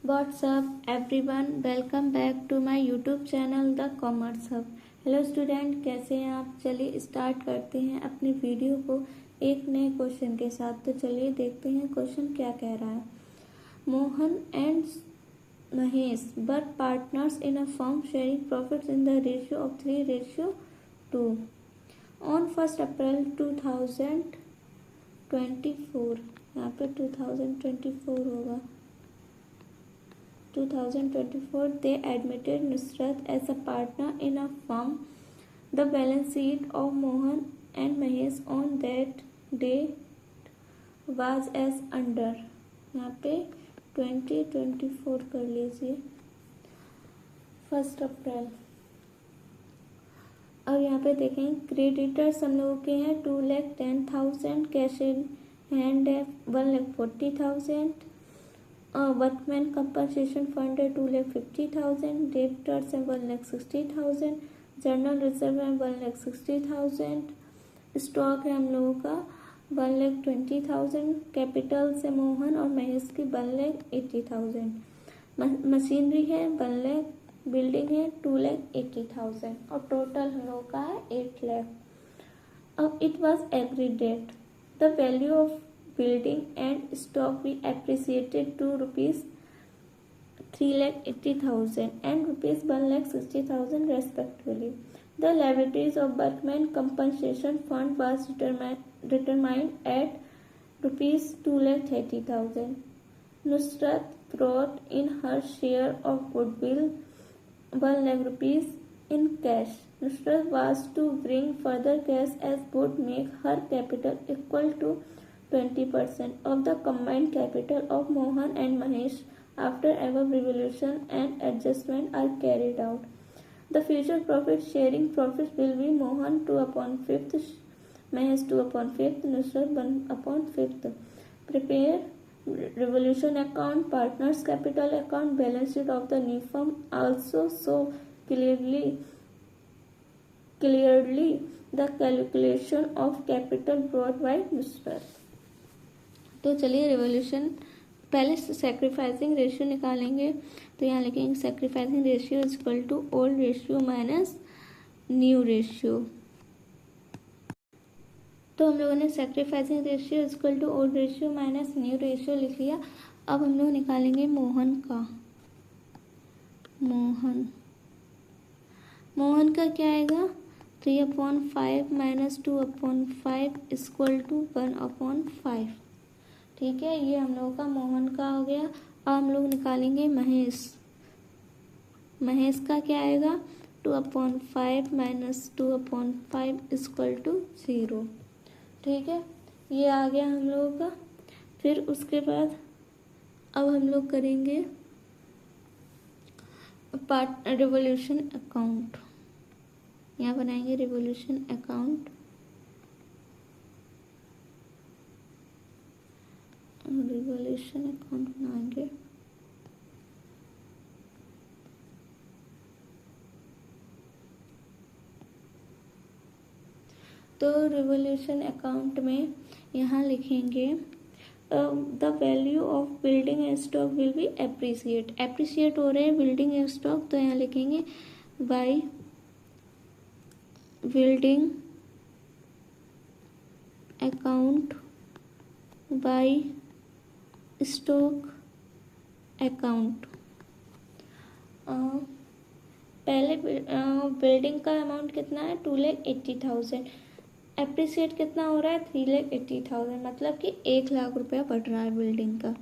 What's up everyone, welcome back to my YouTube channel The Commerce Hub। Hello student, कैसे हैं आप। चलिए start करते हैं अपनी वीडियो को एक नए क्वेश्चन के साथ। तो चलिए देखते हैं क्वेश्चन क्या कह रहा है। Mohan and Mahesh were partners in a firm sharing profits in the ratio of 3:2 on 1 अप्रैल 2024। यहाँ पे 2024 होगा। 2024 they admitted Nusrat as a partner in a firm. The balance sheet of Mohan and Mahesh on that day was as under। यहाँ पे 2024 कर लीजिए, 1 अप्रैल। अब यहाँ पे देखें क्रेडिटर्स हम लोगों के हैं 2,10,000, कैश इन हैंड है 1,40,000, वर्कमैन कंपनसेशन फंड है 2,50,000, डेबिटर्स है 1,60,000, जनरल रिजर्व है 1,60,000, स्टॉक है हम लोगों का 1,20,000, कैपिटल से मोहन और महेश की 1,80,000, मशीनरी है 1,00,000, बिल्डिंग है 2,80,000 और टोटल हम लोगों का है 8,00,000। अब it was agreed that the value of building and stock we appreciated to rupees 3,80,000 and rupees 1,60,000 respectively. The liabilities of workmen compensation fund was determined at rupees 2,30,000. Nusrat brought in her share of goodwill 1,00,000 rupees in cash. Nusrat was to bring further cash as would make her capital equal to 20% of the combined capital of Mohan and Mahesh after above revaluation and adjustment are carried out. The future profit sharing profits will be Mohan 2/5, Mahesh 2/5, Nusrat 1/5. Prepare revaluation account, partners capital account, balance sheet of the new firm also show clearly the calculation of capital brought by Nusrat। तो चलिए revolution पहले sacrificing ratio निकालेंगे। तो यहाँ लिखेंगे sacrificing ratio is equal to old ratio minus new ratio. तो हम लोगों ने sacrificing ratio is equal to old ratio minus new ratio लिख लिया। अब हम लोग निकालेंगे मोहन का। मोहन का क्या आएगा 3/5 माइनस 2/5 इक्वल टू 1/5। ठीक है, ये हम लोगों का मोहन का हो गया। अब हम लोग निकालेंगे महेश का क्या आएगा 2/5 माइनस 2/5 इक्वल टू 0। ठीक है, ये आ गया हम लोगों का। फिर उसके बाद अब हम लोग करेंगे रिवोल्यूशन अकाउंट। यहाँ बनाएंगे रिवोल्यूशन अकाउंट। रिवोल्यूशन अकाउंट बनाएंगे। तो रिवोल्यूशन अकाउंट में यहाँ लिखेंगे the value of building and stock will be appreciate हो रहे हैं बिल्डिंग एंड स्टॉक। तो यहाँ लिखेंगे by building account by stock account. पहले बिल्डिंग का अमाउंट कितना है 2,80,000, एप्रिसिएट कितना हो रहा है 3,80,000, मतलब कि 1,00,000 रुपया बढ़ रहा है बिल्डिंग का।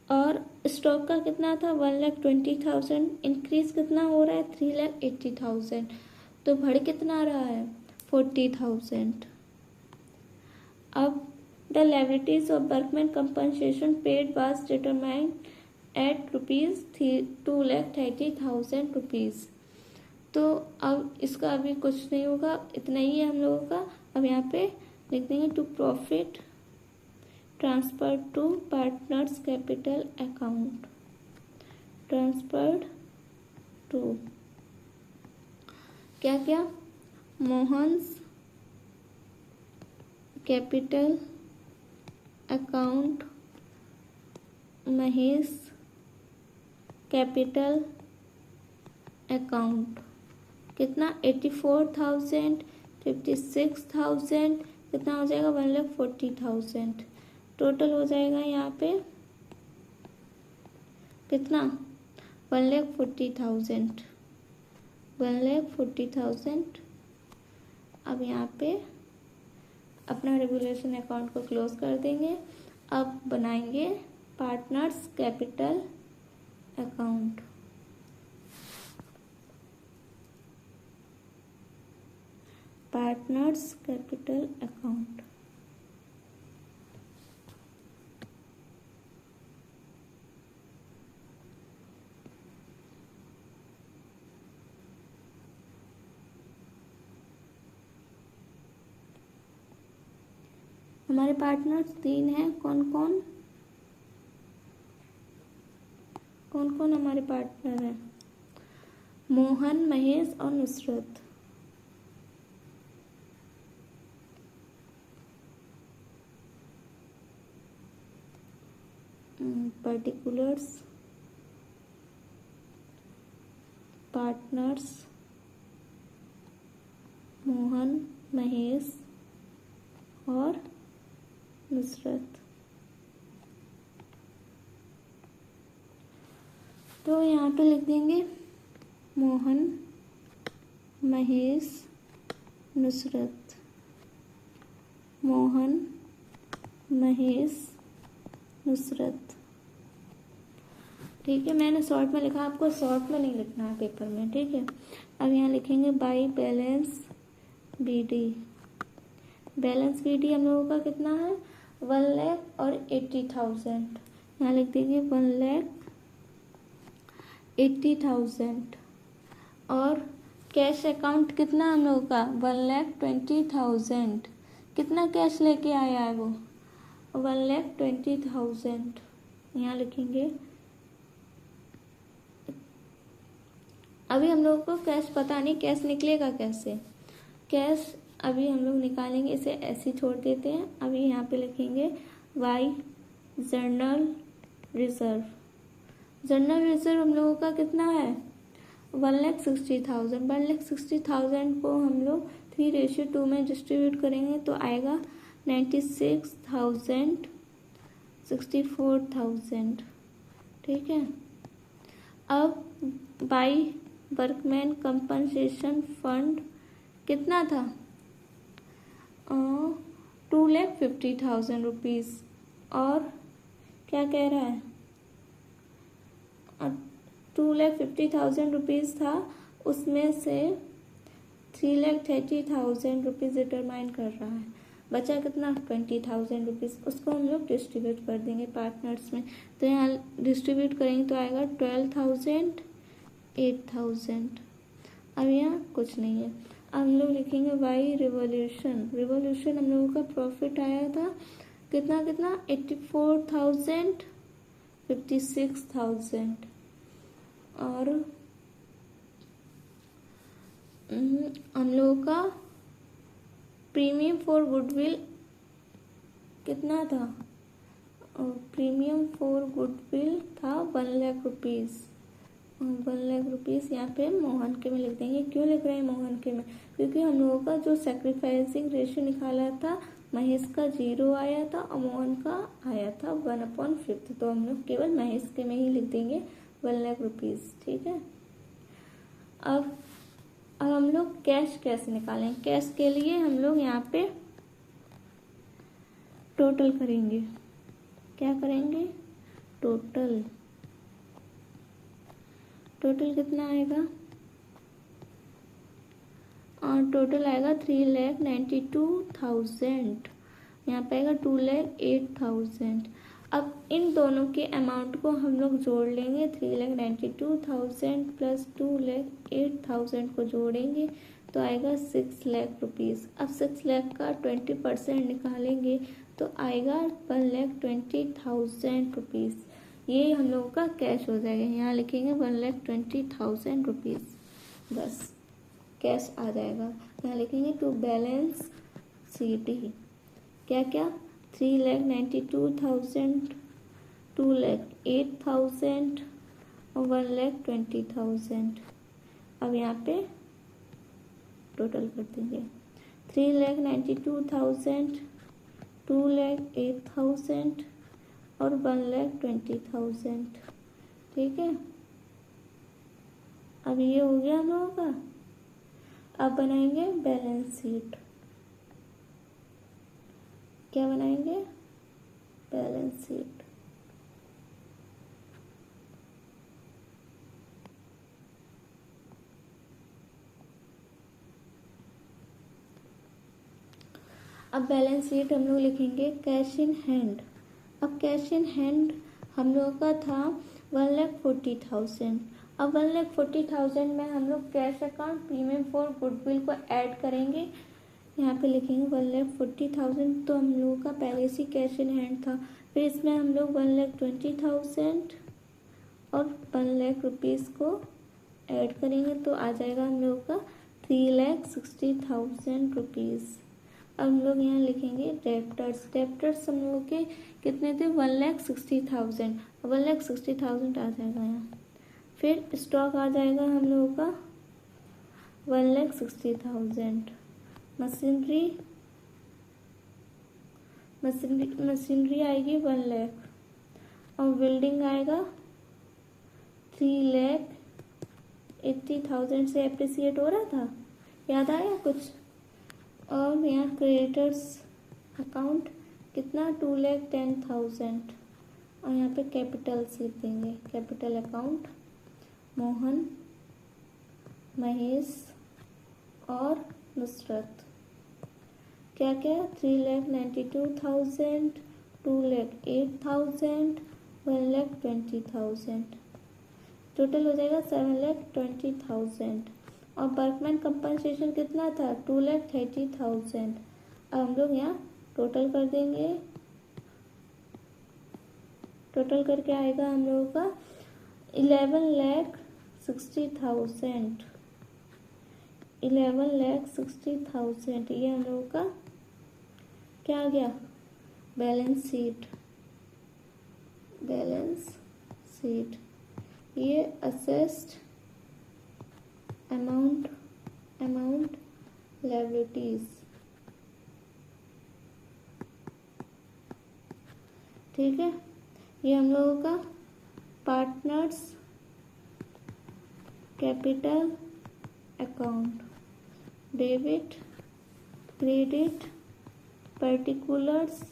और स्टॉक का कितना था 1,20,000, इंक्रीज कितना हो रहा है 3,80,000, तो बढ़ कितना रहा है 40,000। अब the liabilities of workmen compensation paid was determined at rupees 2,30,000 rupees। तो अब इसका अभी कुछ नहीं होगा, इतना ही है हम लोगों का। अब यहाँ पे लिख देंगे to profit transfer to partners capital account, transferred to क्या क्या Mohan's capital account, Mahesh capital account कितना 84,000, 56,000, कितना हो जाएगा 1,40,000। टोटल हो जाएगा यहाँ पे कितना 1,40,000, 1,40,000। अब यहाँ पे अपना रेगुलेशन अकाउंट को क्लोज कर देंगे। अब बनाएंगे partners capital account. Partners capital account हमारे पार्टनर्स 3 हैं। कौन कौन कौन कौन हमारे पार्टनर हैं? मोहन, महेश और नुसरत। पर्टिकुलर्स पार्टनर्स मोहन, महेश और नुसरत। तो यहाँ पे लिख देंगे मोहन, महेश, नुसरत। मोहन, महेश, नुसरत। ठीक है, मैंने शॉर्ट में लिखा, आपको शॉर्ट में नहीं लिखना है पेपर में। ठीक है, अब यहाँ लिखेंगे by balance BD. Balance BD हम लोगों का कितना है 1,80,000। यहाँ लिख देंगे 1,80,000। और कैश अकाउंट कितना हम लोगों का 1,20,000। कितना कैश लेके आया है वो 1,20,000। यहाँ लिखेंगे। अभी हम लोगों को कैश पता नहीं कैश निकलेगा कैसे। कैश अभी हम लोग निकालेंगे, इसे ऐसे ही छोड़ देते हैं। अभी यहाँ पे लिखेंगे by general reserve. General reserve हम लोगों का कितना है 1,60,000। 1,60,000 को हम लोग 3:2 में डिस्ट्रीब्यूट करेंगे तो आएगा 96,000, 64,000। ठीक है, अब बाई वर्कमैन कंपनसेशन फंड कितना था 2,50,000 रुपीज़। और क्या कह रहा है 2,50,000 रुपीज़ था, उसमें से 3,30,000 रुपीज़ डिटरमाइन कर रहा है। बचा कितना 20,000 रुपीज़। उसको हम लोग डिस्ट्रीब्यूट कर देंगे पार्टनर्स में। तो यहाँ डिस्ट्रीब्यूट करेंगे तो आएगा 12,000, 8,000। अब यहाँ कुछ नहीं है। अब हम लोग लिखेंगे बाई रिवोल्यूशन। रिवोल्यूशन हम लोगों का प्रॉफिट आया था कितना 84,000, 56,000। और हम लोगों का प्रीमियम फॉर गुडविल कितना था प्रीमियम फॉर गुडविल था 1,00,000 रुपीज़। 1,00,000 रुपीज़ यहाँ पे मोहन के में लिख देंगे। क्यों लिख रहे हैं मोहन के में, क्योंकि हम लोगों का जो सेक्रीफाइसिंग रेशियो निकाला था महेश का 0 आया था और मोहन का आया था 1/5। तो हम लोग केवल महेश के में ही लिख देंगे 1,00,000 रुपीज़। ठीक है, अब हम लोग कैश कैसे निकालें। कैश के लिए हम लोग यहाँ पे टोटल करेंगे। क्या करेंगे टोटल कितना आएगा और टोटल आएगा 3,92,000। यहाँ पे आएगा 2,08,000। अब इन दोनों के अमाउंट को हम लोग जोड़ लेंगे। 3,92,000 प्लस 2,08,000 को जोड़ेंगे तो आएगा 6,00,000 रुपीज़। अब 6,00,000 का 20% निकालेंगे तो आएगा 1,20,000 रुपीज़। ये हम लोगों का कैश हो जाएगा। यहाँ लिखेंगे 1,20,000 रुपीज़, बस कैश आ जाएगा। यहाँ लिखेंगे टू बैलेंस CD क्या 3,92,000, 2,08,000 और 1,20,000। अब यहाँ पे टोटल कर देंगे 3,92,000, 2,08,000 और 1,20,000। ठीक है, अब ये हो गया हम लोगों का। अब बनाएंगे बैलेंस शीट। क्या बनाएंगे? Balance sheet. अब बैलेंस शीट हम लोग लिखेंगे कैश इन हैंड। अब कैश इन हैंड हम लोगों का था 1,40,000। अब 1,40,000 में हम लोग cash account premium for goodwill को ऐड करेंगे। यहाँ पे लिखेंगे 1,40,000, तो हम लोगों का पहले से कैश इन हैंड था। फिर इसमें हम लोग 1,20,000 और 1,00,000 रुपीज़ को ऐड करेंगे, तो आ जाएगा हम लोगों का 3,60,000 रुपीज़। अब हम लोग यहाँ लिखेंगे डेप्टर्स। डेप्टर्स हम लोगों के कितने थे? 1,60,000। 1,60,000 आ जाएगा यहाँ। फिर स्टॉक आ जाएगा हम लोगों का 1,60,000। मशीनरी आएगी 1,00,000 और बिल्डिंग आएगा 3,80,000 से एप्रिसिएट हो रहा था, याद आया कुछ? और यहाँ क्रेडिटर्स अकाउंट कितना? 2,10,000 और यहाँ पे कैपिटल्स लिख देंगे। कैपिटल अकाउंट मोहन, महेश और नुसरत। क्या क्या? 3,92,000, 2,08,000, 1,20,000। टोटल हो जाएगा 7,20,000। और वर्कमैन कंपनसेशन कितना था? 2,30,000। अब हम लोग यहाँ टोटल कर देंगे। टोटल करके आएगा हम लोगों का 11,60,000। 11,60,000 ये हम लोगों का क्या आ गया? Balance sheet. बैलेंस शीट ये असेस्ड अमाउंट लायबिलिटीज। ठीक है, ये हम लोगों का partners capital account. Debit, credit, particulars.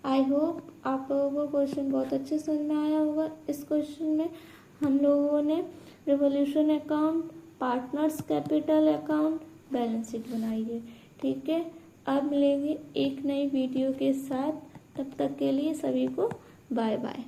I hope आप लोगों को क्वेश्चन बहुत अच्छे समझ में आया होगा। इस क्वेश्चन में हम लोगों ने revolution account, partners capital account, balance sheet बनाई है। ठीक है, अब मिलेंगे एक नई वीडियो के साथ। तब तक के लिए सभी को बाय बाय।